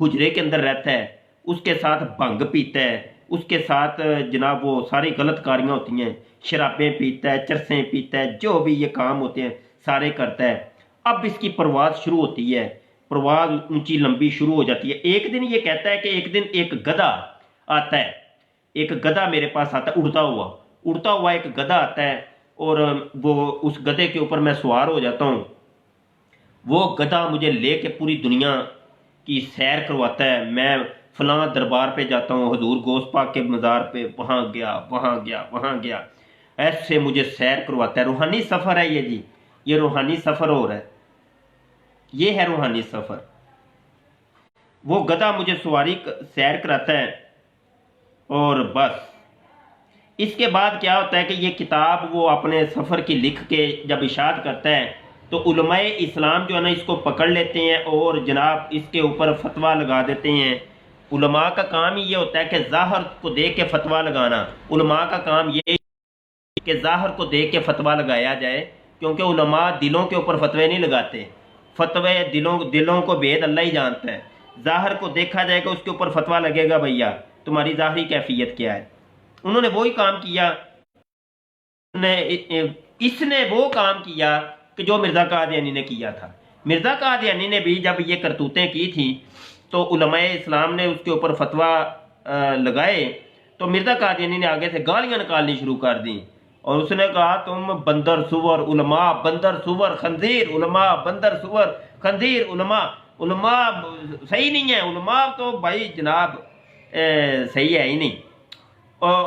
हुजरे के अंदर रहता है, उसके साथ भंग पीता है, उसके साथ जनाब वो सारी गलत कारियाँ होती हैं, शराबें पीता है, चरसें पीता है, जो भी ये काम होते हैं सारे करता है। अब इसकी परवाज शुरू होती है, परवाज ऊंची लंबी शुरू हो जाती है। एक दिन ये कहता है कि एक दिन एक गधा आता है, एक गधा मेरे पास आता है, उड़ता हुआ एक गधा आता है और वो उस गधे के ऊपर मैं सवार हो जाता हूँ। वो गधा मुझे लेके पूरी दुनिया की सैर करवाता है। मैं फलां दरबार पे जाता हूँ, हजूर गौस पाक के मज़ार पे वहाँ गया, वहाँ गया, वहाँ गया, ऐसे मुझे सैर करवाता है। रूहानी सफ़र है ये जी, ये रूहानी सफ़र हो रहा है, ये है रूहानी सफ़र। वो गधा मुझे सैर कराता है। और बस इसके बाद क्या होता है कि ये किताब वो अपने सफ़र की लिख के जब इशाद करता है तो उलमाए इस्लाम जो है ना इसको पकड़ लेते हैं और जनाब इसके ऊपर फतवा लगा देते हैं। उलमा का काम ही ये होता है कि ज़ाहिर को देख के फतवा लगाना। उलमा का काम ये कि ज़ाहिर को देख के फतवा लगाया जाए, क्योंकि उलमा दिलों के ऊपर फतवे नहीं लगाते। फतवे दिलों दिलों को भेद अल्लाह ही जानता है। ज़ाहिर को देखा जाएगा, उसके ऊपर फतवा लगेगा, भैया तुम्हारी ज़ाहरी कैफियत क्या है। उन्होंने वही काम किया, इसने वो काम किया कि जो मिर्ज़ा कादियानी ने किया था। मिर्ज़ा कादियानी ने भी जब ये करतूतें की थी तो उलमाए इस्लाम ने उसके ऊपर फतवा लगाए, तो मिर्ज़ा कादियानी ने आगे से गालियाँ निकालनी शुरू कर दी और उसने कहा तुम बंदर सुवर उलमा, बंदर सुवर खंजीर उलमा, बंदर सुवर खंजीर उलमा। उलमा सही नहीं है, उलमा तो भाई जनाब सही है ही नहीं। और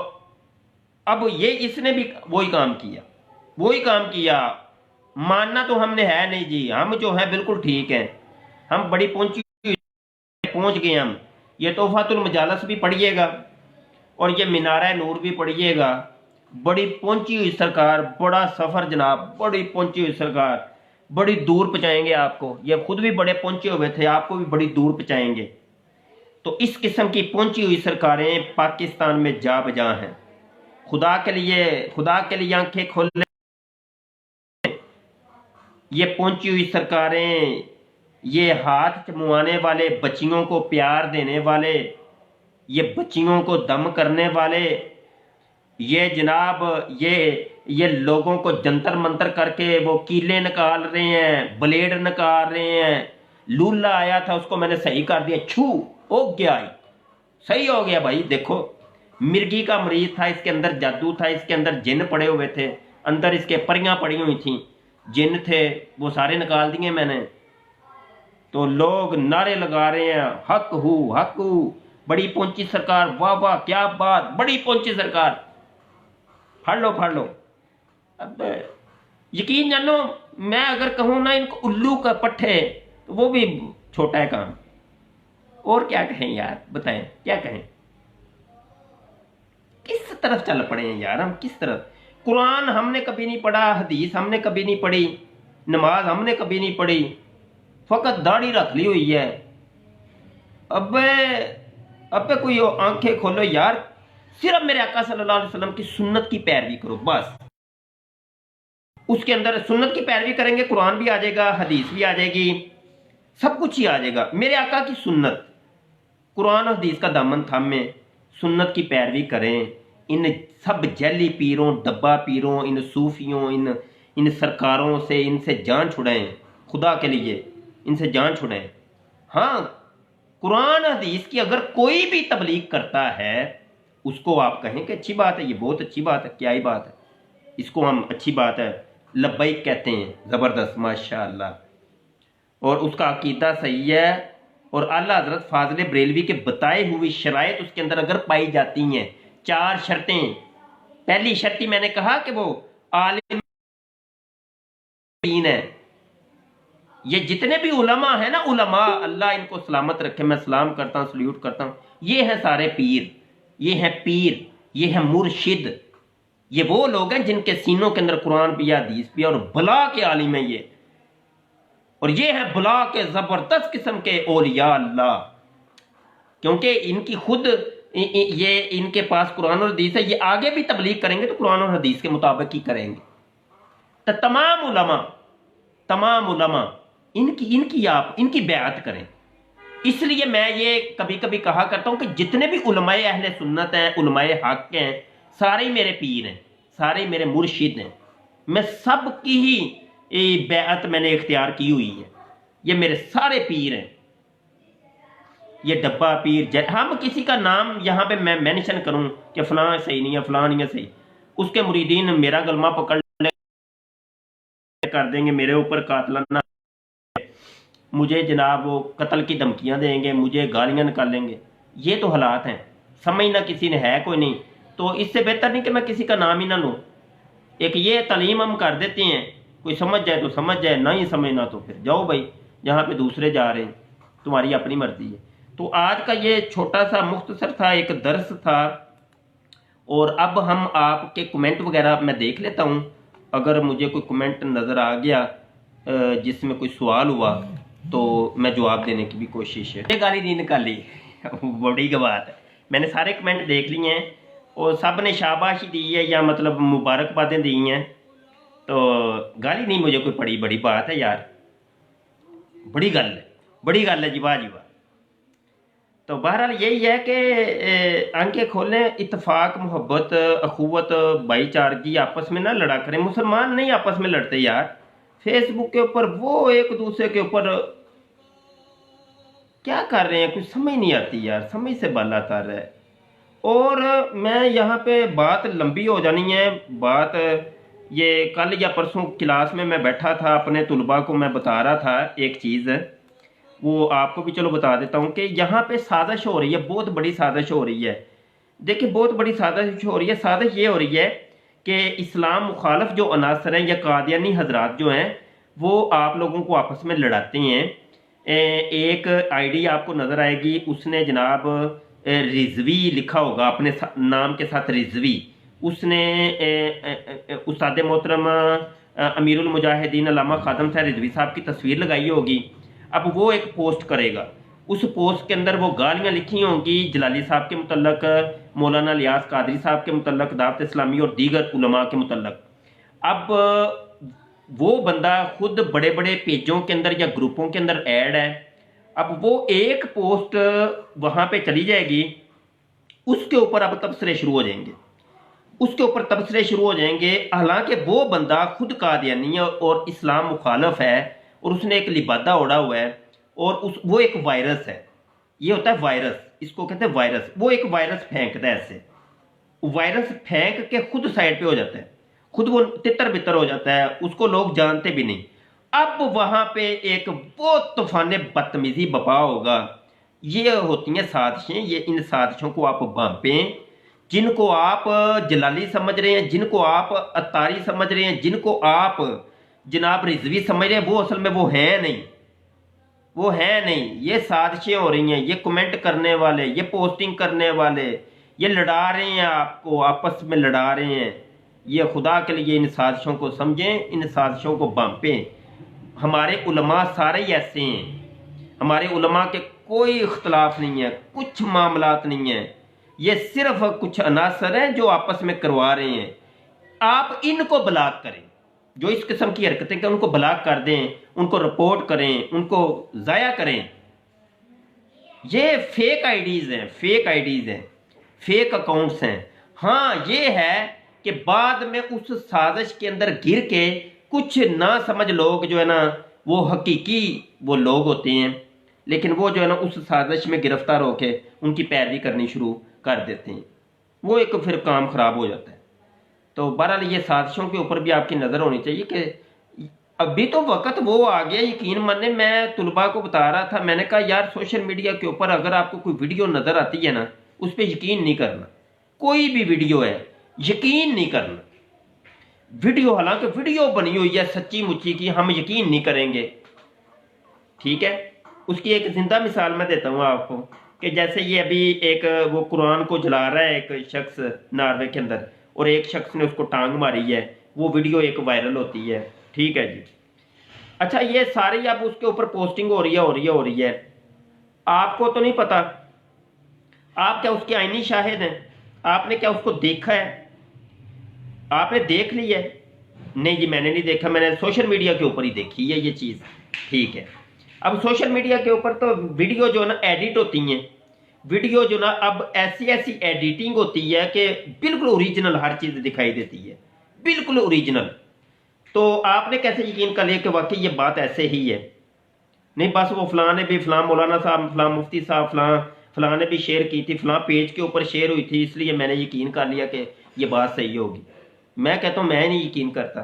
अब ये इसने भी वही काम किया, वही काम किया। मानना तो हमने है नहीं जी, हम जो है बिल्कुल ठीक है, हम बड़ी पहुंच गए हम। ये तोहफातुल मजालस भी पढ़िएगा और ये मीनारा नूर भी पढ़िएगा। बड़ी पहुंची हुई सरकार, बड़ा सफर जनाब, बड़ी पहुंची हुई सरकार, बड़ी दूर पहुंचाएंगे आपको। ये खुद भी बड़े पहुंचे हुए थे, आपको भी बड़ी दूर पहुंचाएंगे। तो इस किस्म की पहुंची हुई सरकारें पाकिस्तान में जा बजा हैं। खुदा के लिए आंखें खोल ले। ये पहुंची हुई सरकारें, ये हाथ चमुआने वाले, बच्चियों को प्यार देने वाले, ये बच्चियों को दम करने वाले, ये जनाब ये लोगों को जंतर मंतर करके वो कीले निकाल रहे हैं, ब्लेड निकाल रहे हैं। लूला आया था, उसको मैंने सही कर दिया, छू हो गया, सही हो गया भाई। देखो मिर्गी का मरीज था, इसके अंदर जादू था, इसके अंदर जिन पड़े हुए थे, अंदर इसके परियां पड़ी हुई थी, जिन थे, वो सारे निकाल दिए मैंने। तो लोग नारे लगा रहे हैं हक हू, बड़ी पहुंची सरकार, वाह वाह क्या बात, बड़ी पहुंची सरकार, फाड़ लो फाड़ लो। अब यकीन जानो, मैं अगर कहूं ना इनको उल्लू का पट्टे, तो वो भी छोटा है काम। और क्या कहें यार, बताएं क्या कहें। किस तरफ चल पड़े हैं यार हम, किस तरफ। कुरान हमने कभी नहीं पढ़ा, हदीस हमने कभी नहीं पढ़ी, नमाज हमने कभी नहीं पढ़ी, फकत दाढ़ी रख ली हुई है। अब कोई आंखें खोलो यार, सिर्फ मेरे आका सल्लल्लाहु अलैहि वसल्लम की सुन्नत की पैरवी करो बस। उसके अंदर सुन्नत की पैरवी करेंगे, कुरान भी आ जाएगा, हदीस भी आ जाएगी, सब कुछ ही आ जाएगा। मेरे आका की सुन्नत, कुरान और हदीस का दामन थामे सुन्नत की पैरवी करें। इन सब जैली पीरों, डब्बा पीरों, इन सूफियों, इन सरकारों से, इनसे जान छुड़ाएं, खुदा के लिए इनसे जान छुड़ाएं। हाँ, कुरान हदीस की अगर कोई भी तबलीग करता है, उसको आप कहें कि अच्छी बात है, ये बहुत अच्छी बात है, क्या ही बात है, इसको हम अच्छी बात है लब्बैक कहते हैं, ज़बरदस्त माशाअल्लाह। और उसका अकीदा सही है, और आला हजरत फाजले बरेलवी के बताए हुई शराइत उसके अंदर अगर पाई जाती हैं, 4 शर्तें। पहली शर्त मैंने कहा कि वो आलिम दीन है। ये जितने भी उलमा है ना, उलमा अल्लाह इनको सलामत रखे, मैं सलाम करता हूँ, सल्यूट करता हूँ। ये हैं सारे पीर, ये हैं पीर, ये हैं मुर्शिद। ये वो लोग हैं जिनके सीनों के अंदर कुरान भी, हदीस भी, और बला के आलिम है ये। और ये है बला के जबरदस्त किस्म के औलिया अल्लाह, क्योंकि इनकी खुद ये इनके पास कुरान और हदीस है। ये आगे भी तबलीग करेंगे तो कुरान और हदीस के मुताबिक ही करेंगे। तो तमाम उलमा इनकी बैअत करें। इसलिए मैं ये कभी कभी कहा करता हूं कि जितने भी उलमाए अहले सुन्नत हैं, उलमाए हक हैं, सारे मेरे पीर हैं, सारे मेरे मुर्शिद हैं। मैं सब की ही बैअत मैंने इख्तियार की हुई है। ये मेरे सारे पीर हैं। ये डब्बा पीर, हम किसी का नाम यहाँ पे मैं मेंशन करूं कि फलां सही नहीं है, फलां नहीं है सही, उसके मुरीदीन मेरा गलमा पकड़ कर देंगे, मेरे ऊपर कातलाना, मुझे जनाब वो कत्ल की धमकियां देंगे, मुझे गालियां निकालेंगे। ये तो हालात हैं, समझना किसी ने है कोई नहीं, तो इससे बेहतर नहीं कि मैं किसी का नाम ही ना लूँ। एक ये तालीम हम कर देते हैं, कोई समझ जाए तो समझ जाए, नहीं समझना तो फिर जाओ भाई जहाँ पे दूसरे जा रहे हैं, तुम्हारी अपनी मर्जी है। तो आज का ये छोटा सा मुख्तसर था, एक दर्स था। और अब हम आपके कमेंट वगैरह मैं देख लेता हूँ, अगर मुझे कोई कमेंट नज़र आ गया जिसमें कोई सवाल हुआ तो मैं जवाब देने की भी कोशिश है। गाली नहीं निकाली बड़ी की बात है, मैंने सारे कमेंट देख लिए हैं और सब ने शाबाशी दी है या मतलब मुबारकबादें दी हैं, तो गाली नहीं मुझे कोई पड़ी, बड़ी बात है यार, बड़ी गल है जी, वाह जी वाह। तो बहरहाल यही है कि आंखें खोलें, इत्तेफाक, मोहब्बत, अखुवत, भाईचारगी आपस में ना लड़ा करें। मुसलमान नहीं आपस में लड़ते यार, फेसबुक के ऊपर वो एक दूसरे के ऊपर क्या कर रहे हैं, कुछ समझ नहीं आती यार, समझ से बाला तर है। और मैं यहाँ पे बात लंबी हो जानी है, बात ये कल या परसों क्लास में मैं बैठा था, अपने तुलबा को मैं बता रहा था एक चीज़, वो आपको भी चलो बता देता हूँ कि यहाँ पे साजिश हो रही है, बहुत बड़ी साजिश हो रही है। देखिए बहुत बड़ी साजिश हो रही है। साजिश ये हो रही है कि इस्लाम मुखालफ जो अनासर हैं या कादियानी हजरात जो हैं वो आप लोगों को आपस में लड़ाते हैं। एक आईडी आपको नज़र आएगी, उसने जनाब रिजवी लिखा होगा अपने नाम के साथ, रिजवी। उसने उस्ताद मोहतरम अमीरुल मुजाहिदीन अल्लामा खादम साहब रिजवी साहब की तस्वीर लगाई होगी। अब वो एक पोस्ट करेगा, उस पोस्ट के अंदर वो गालियाँ लिखी होंगी जलाली साहब के मुतल्लक, मौलाना लियास कादरी साहब के मुतल्लक, दावत इस्लामी और दीगर उलमा के मुतल्लक। अब वो बंदा खुद बड़े बड़े पेजों के अंदर या ग्रुपों के अंदर ऐड है। अब वो एक पोस्ट वहाँ पे चली जाएगी, उसके ऊपर अब तबसरे शुरू हो जाएंगे, उसके ऊपर तबसरे शुरू हो जाएंगे। हालांकि वो बंदा खुद कादियानी है और इस्लाम मुखालफ है और उसने एक लिबादा ओढ़ा हुआ है और वो एक वायरस है, ये होता है वायरस, इसको कहते हैं वायरस। वो एक वायरस फेंकता है, ऐसे वायरस फेंक के खुद साइड पे हो जाता है, खुद वो तितर बितर हो जाता है, उसको लोग जानते भी नहीं। अब वहां पे एक बहुत तूफान बदतमीजी बपा होगा। ये होती हैं साजिशें, ये इन साजिशों को आप भांपें, जिनको आप जलाली समझ रहे हैं, जिनको आप अतारी समझ रहे हैं, जिनको आप जनाब रिजवी समझ रहे हैं, वो असल में वो है नहीं, वो है नहीं। ये साजिशें हो रही हैं, ये कमेंट करने वाले, ये पोस्टिंग करने वाले, ये लड़ा रहे हैं, आपको आपस में लड़ा रहे हैं। ये खुदा के लिए इन साजिशों को समझें, इन साजिशों को भांपें। हमारे उलमा सारे ही ऐसे हैं, हमारे उलमा के कोई इख्तलाफ नहीं है, कुछ मामलात नहीं है, ये सिर्फ कुछ अनासर हैं जो आपस में करवा रहे हैं। आप इनको ब्लॉक करें, जो इस किस्म की हरकतें करें उनको ब्लॉक कर दें, उनको रिपोर्ट करें, उनको ज़ाया करें। ये फेक आईडीज़ हैं, फेक आईडीज़ हैं, फेक अकाउंट्स हैं। हाँ ये है कि बाद में उस साजिश के अंदर गिर के कुछ ना समझ लोग जो है ना, वो हकीकी वो लोग होते हैं, लेकिन वो जो है ना उस साजिश में गिरफ्तार होके उनकी पैरवी करनी शुरू कर देते हैं, वो एक फिर काम खराब हो जाता है। तो बहरहाल ये साजिशों के ऊपर भी आपकी नज़र होनी चाहिए कि अभी तो वक्त वो आ गया, यकीन माने। मैं तुलबा को बता रहा था, मैंने कहा यार सोशल मीडिया के ऊपर अगर आपको कोई वीडियो नज़र आती है ना, उस पर यकीन नहीं करना, कोई भी वीडियो है यकीन नहीं करना। वीडियो हालांकि वीडियो बनी हुई है सच्ची मुच्ची की, हम यकीन नहीं करेंगे, ठीक है। उसकी एक जिंदा मिसाल मैं देता हूँ आपको कि जैसे ये अभी एक वो कुरान को जला रहा है एक शख्स नॉर्वे के अंदर, और एक शख्स ने उसको टांग मारी है, वो वीडियो एक वायरल होती है, ठीक है जी। अच्छा ये सारी अब उसके ऊपर पोस्टिंग हो रही है। आपको तो नहीं पता, आप क्या उसके आईनी शाहिद हैं? आपने क्या उसको देखा है? आपने देख लिया है? नहीं जी मैंने नहीं देखा, मैंने सोशल मीडिया के ऊपर ही देखी है ये चीज़, ठीक है। अब सोशल मीडिया के ऊपर तो वीडियो जो ना एडिट होती हैं, वीडियो जो ना अब ऐसी ऐसी एडिटिंग होती है कि बिल्कुल ओरिजिनल हर चीज़ दिखाई देती है, बिल्कुल ओरिजिनल। तो आपने कैसे यकीन कर लिया कि वाकई ये बात ऐसे ही है? नहीं बस वो फलां ने भी, फलां मौलाना साहब, फलां मुफ्ती साहब, फलां ने भी शेयर की थी, फलां पेज के ऊपर शेयर हुई थी, इसलिए मैंने यकीन कर लिया कि ये बात सही होगी। मैं कहता हूँ मैं नहीं यकीन करता,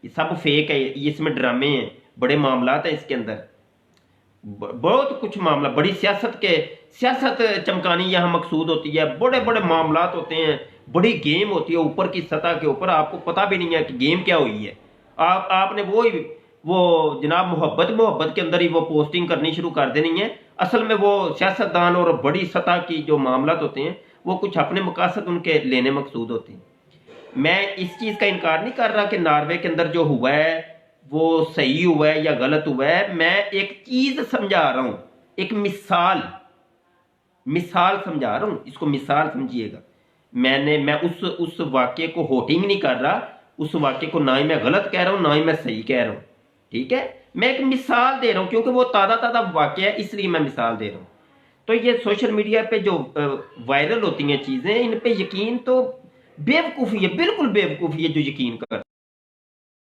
ये सब फेक है, ये इसमें ड्रामे हैं, बड़े मामलात हैं इसके अंदर। बहुत कुछ मामला, बड़ी सियासत चमकानी यहाँ मकसूद होती है, बड़े बड़े मामलात होते हैं, बड़ी गेम होती है ऊपर की सतह के ऊपर, आपको पता भी नहीं है कि गेम क्या हुई है। आपने वो जनाब मोहब्बत के अंदर ही वो पोस्टिंग करनी शुरू कर देनी है। असल में वो सियासतदान और बड़ी सतह की जो मामलात होते हैं वो कुछ अपने मकासद उनके लेने मकसूद होते हैं। मैं इस चीज़ का इनकार नहीं कर रहा कि नॉर्वे के अंदर जो हुआ है वो सही हुआ है या गलत हुआ है। मैं एक चीज़ समझा रहा हूँ, एक मिसाल समझा रहा हूँ, इसको मिसाल समझिएगा। मैं उस वाक्य को होटिंग नहीं कर रहा, उस वाक्य को ना ही मैं गलत कह रहा हूँ ना ही मैं सही कह रहा हूँ, ठीक है। मैं एक मिसाल दे रहा हूँ क्योंकि वो ताज़ा वाक्य है, इसलिए मैं मिसाल दे रहा हूँ। तो ये सोशल मीडिया पे जो वायरल होती हैं चीज़ें, इन पे यकीन तो बेवकूफ़ी है, बिल्कुल बेवकूफ़ी है जो यकीन कर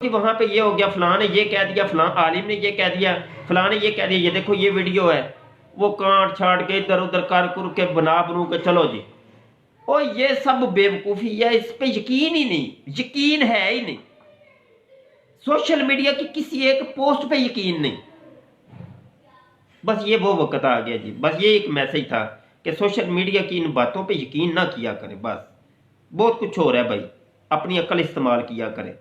कि वहां पे ये हो गया, फलां ने ये कह दिया, फलां आलिम ने ये कह दिया, फलां ने ये कह दिया, ये देखो ये वीडियो है, वो काट छाट के इधर उधर कर के बनू के चलो जी। और ये सब बेवकूफ़ी है, इस पे यकीन ही नहीं, यकीन है ही नहीं। सोशल मीडिया की किसी एक पोस्ट पे यकीन नहीं। बस ये वो वक्त आ गया जी, बस ये एक मैसेज था कि सोशल मीडिया की इन बातों पे यकीन ना किया करें। बस बहुत कुछ हो रहा है भाई, अपनी अक्ल इस्तेमाल किया करें।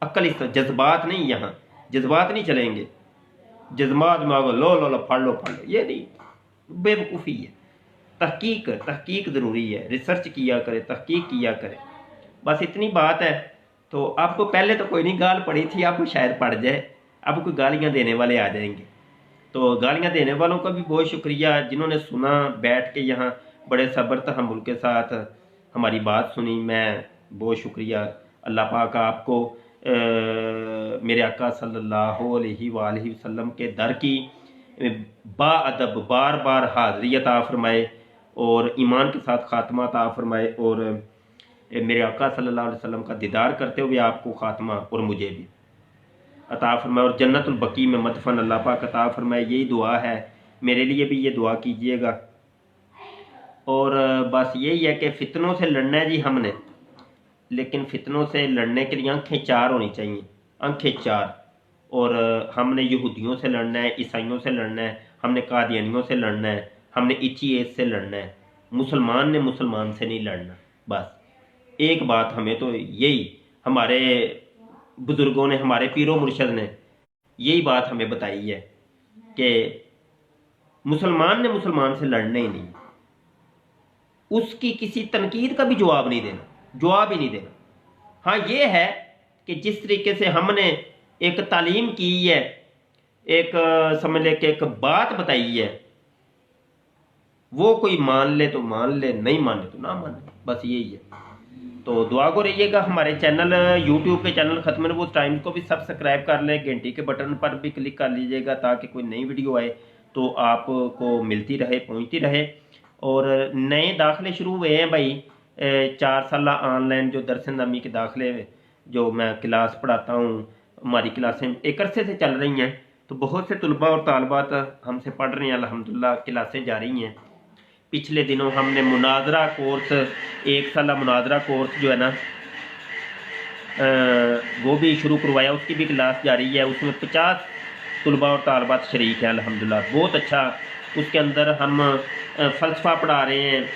अक्ल जज्बात नहीं, यहाँ जज्बात नहीं चलेंगे। जज्बात में लो फाड़ लो, ये नहीं, बेवकूफ़ी है। तहकीक ज़रूरी है, रिसर्च किया करे, तहकीक किया करे, बस इतनी बात है। तो आपको पहले तो कोई नहीं गाल पड़ी थी, आपको शायद पड़ जाए, अब कोई गालियाँ देने वाले आ जाएंगे। तो गालियाँ देने वालों का भी बहुत शुक्रिया जिन्होंने सुना, बैठ के यहाँ बड़े सब्र तहम्मुल के साथ हमारी बात सुनी। मैं बहुत शुक्रिया। अल्लाह पाक आपको मेरे आका सल्लल्लाहु अलैहि वसल्लम के दर की बाअदब बार बार हाज़िरी अता फरमाए और ईमान के साथ खात्मा अता फरमाए, और मेरे आका सल्लल्लाहु अलैहि वसल्लम का दीदार करते हुए आपको खात्मा और मुझे भी अता फरमाए, और जन्नतुल बकी में मदफन अल्लाह पाक अता फरमाए। यही दुआ है, मेरे लिए भी ये दुआ कीजिएगा। और बस यही है कि फ़ितनों से लड़ना है जी हमने, लेकिन फ़ितनों से लड़ने के लिए आंखें चार होनी चाहिए, आंखें चार। और हमने यहूदियों से लड़ना है, ईसाइयों से लड़ना है, हमने कादियानियों से लड़ना है, हमने इच्ची एज से लड़ना है। मुसलमान ने मुसलमान से नहीं लड़ना। बस एक बात हमें तो यही, हमारे बुज़ुर्गों ने, हमारे पीरों मुर्शद ने यही बात हमें बताई है कि मुसलमान ने मुसलमान से लड़ना ही नहीं, उसकी किसी तनकीद का भी जवाब नहीं देना, जवाब ही नहीं देना। हाँ ये है कि जिस तरीके से हमने एक तालीम की है, एक समझ ले कि एक बात बताई है, वो कोई मान ले तो मान ले, नहीं माने तो ना माने, बस यही है। तो दुआ को रहिएगा। हमारे चैनल यूट्यूब पे चैनल खत्म नबूवत टाइम्स को भी सब्सक्राइब कर लें, घंटी के बटन पर भी क्लिक कर लीजिएगा ताकि कोई नई वीडियो आए तो आपको मिलती रहे, पहुंचती रहे। और नए दाखिले शुरू हुए हैं भाई, 4 साल ऑनलाइन जो दरस नमी के दाखिले जो मैं क्लास पढ़ाता हूँ, हमारी क्लासें एक अरसे से चल रही हैं। तो बहुत से तलबा और तालबात हमसे पढ़ रहे हैं, अल्हम्दुलिल्लाह क्लासें जारी हैं। पिछले दिनों हमने मुनाजरा कोर्स, 1 साल मुनाजरा कोर्स जो है ना वो भी शुरू करवाया, उसकी भी क्लास जारी है। उसमें 50 तलबा और तालबात शरीक हैं, अल्हम्दुलिल्लाह बहुत अच्छा। उसके अंदर हम फ़लसफ़ा पढ़ा रहे हैं,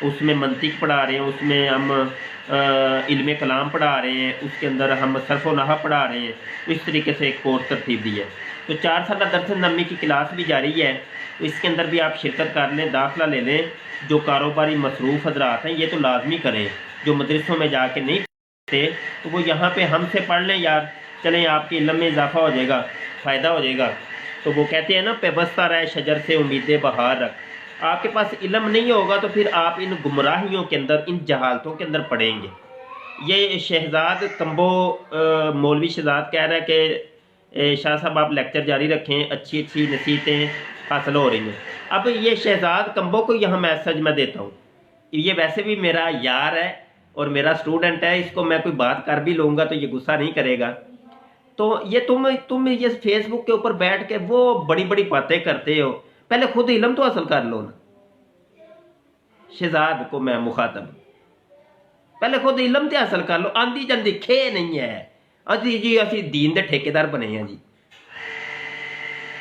उसमें मंतिक पढ़ा रहे हैं, उसमें हम इल्म कलाम पढ़ा रहे हैं, उसके अंदर हम सर्फ़ व नहव पढ़ा रहे हैं। तो इस तरीके से एक कोर्स तरतीब दी है। तो 4 साल दरस नमी की क्लास भी जारी है, तो इसके अंदर भी आप शिरकत कर लें, दाखिला ले लें। जो कारोबारी मसरूफ़ हजरात हैं ये तो लाजमी करें, जो मदरसों में जाके नहीं पढ़ते तो वो यहाँ पे हमसे पढ़ लें यार, चलें आपके इल्म में इजाफा हो जाएगा, फ़ायदा हो जाएगा। तो वो कहते हैं ना, पेबस्ता रहे शजर से उम्मीदें बहार रख। आपके पास इल्म नहीं होगा तो फिर आप इन गुमराहियों के अंदर, इन जहालतों के अंदर पड़ेंगे। ये शहजाद कम्बो मौलवी शहजाद कह रहा है कि शाह साहब आप लेक्चर जारी रखें, अच्छी अच्छी नसीहतें हासिल हो रही हैं। अब ये शहजाद कम्बो को यहाँ मैसेज मैं देता हूँ, ये वैसे भी मेरा यार है और मेरा स्टूडेंट है, इसको मैं कोई बात कर भी लूँगा तो ये गुस्सा नहीं करेगा। तो ये तुम ये फेसबुक के ऊपर बैठ के वो बड़ी बड़ी बातें करते हो, पहले खुद इल्म तो हासिल कर लो ना। शहजाद को मैं मुखातब, पहले खुद इल्म तो हासिल कर लो। आंधी जंदी खे नहीं है अजी जी, असी दीन दे ठेकेदार बने हैं जी।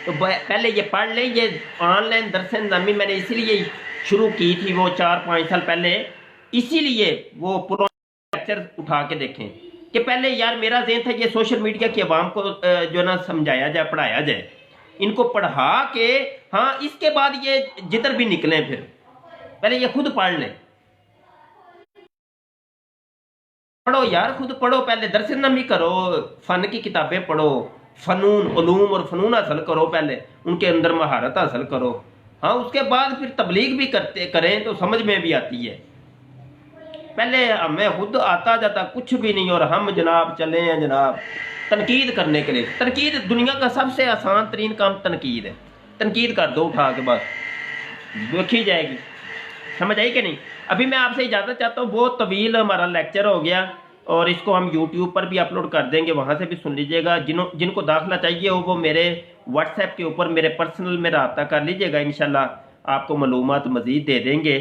तो पहले ये पढ़ लें। ये ऑनलाइन दरस निज़ामी मैंने इसीलिए शुरू की थी वो 4-5 साल पहले, इसीलिए वो पुराने लेक्चर उठा के देखें कि पहले यार मेरा ज़हन था ये सोशल मीडिया की आवाम को जो ना समझाया जाए, पढ़ाया जाए, इनको पढ़ा के हाँ इसके बाद ये जिधर भी निकलें फिर पहले ये खुद पढ़ लें। पढ़ो यार, खुद पढ़ो, पहले दरस नमी करो, फन की किताबें पढ़ो, फनून उलूम और फनून हासिल करो, पहले उनके अंदर महारत हासिल करो। हाँ उसके बाद फिर तबलीग भी करते करें तो समझ में भी आती है। पहले हमें खुद आता जाता कुछ भी नहीं और हम जनाब चले हैं जनाब तनकीद करने के लिए। तनकीद दुनिया का सबसे आसान तरीन काम तनकीद है। तनकीद कर दो उठा के, बस देखी जाएगी। समझ आई कि नहीं? अभी मैं आपसे इजाज़त चाहता हूँ, बहुत तवील हमारा लेक्चर हो गया और इसको हम यूट्यूब पर भी अपलोड कर देंगे, वहाँ से भी सुन लीजिएगा। जिनको दाखिला चाहिए हो वो मेरे व्हाट्सएप के ऊपर मेरे पर्सनल में रब्ता कर लीजिएगा, इंशाल्लाह आपको मालूमात मज़ीद दे देंगे।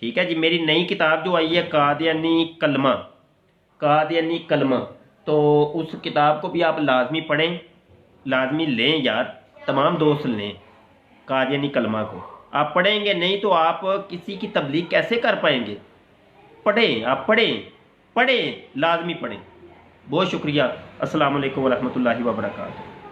ठीक है जी। मेरी नई किताब जो आई है कादियानी कलमा, कादियानी कलमा, तो उस किताब को भी आप लाजमी पढ़ें, लाजमी लें यार, तमाम दोस्त लें कादियानी कलमा को। आप पढ़ेंगे नहीं तो आप किसी की तबलीग कैसे कर पाएंगे? पढ़ें, आप पढ़ें, पढ़ें, लाजमी पढ़ें। बहुत शुक्रिया। अस्सलाम वालेकुम व रहमतुल्लाहि व बरकातुहू।